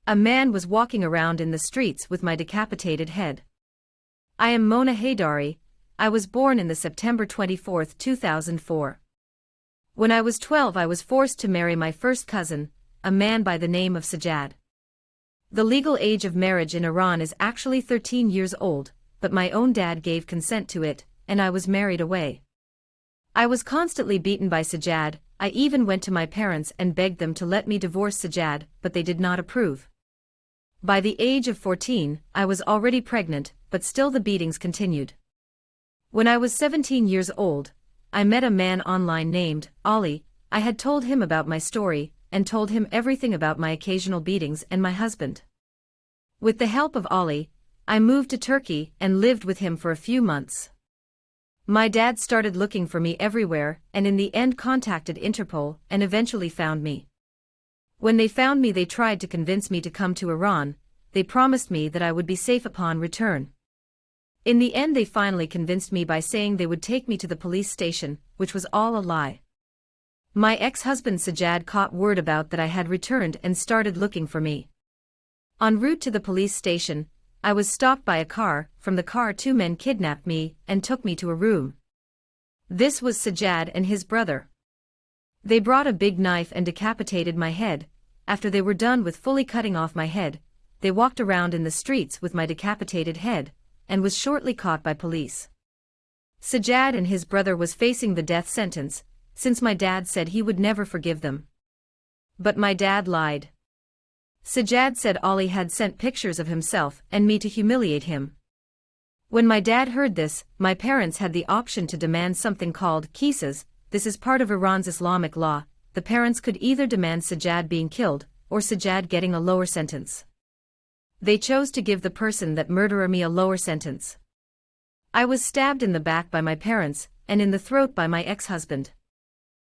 A man was walking around in the streets with my decapitated head. I am Mona Heydari. I was born in the September 24, 2004. When I was 12, I was forced to marry my first cousin, a man by the name of Sajjad. The legal age of marriage in Iran is actually 13 years old, but my own dad gave consent to it, and I was married away. I was constantly beaten by Sajjad. I even went to my parents and begged them to let me divorce Sajjad, but they did not approve. By the age of 14, I was already pregnant, but still the beatings continued. When I was 17 years old, I met a man online named Ali. I had told him about my story, and told him everything about my occasional beatings and my husband. With the help of Ali, I moved to Turkey and lived with him for a few months. My dad started looking for me everywhere, and in the end contacted Interpol and eventually found me. When they found me, they tried to convince me to come to Iran. They promised me that I would be safe upon return. In the end, they finally convinced me by saying they would take me to the police station, which was all a lie. My ex-husband Sajjad caught word about that I had returned and started looking for me. En route to the police station, I was stopped by a car. From the car, two men kidnapped me and took me to a room. This was Sajjad and his brother. They brought a big knife and decapitated my head. After they were done with fully cutting off my head, they walked around in the streets with my decapitated head, and was shortly caught by police. Sajjad and his brother was facing the death sentence, since my dad said he would never forgive them. But my dad lied. Sajjad said Ali had sent pictures of himself and me to humiliate him. When my dad heard this, my parents had the option to demand something called qisas. This is part of Iran's Islamic law. The parents could either demand Sajjad being killed, or Sajjad getting a lower sentence. They chose to give the person that murdered me a lower sentence. I was stabbed in the back by my parents, and in the throat by my ex-husband.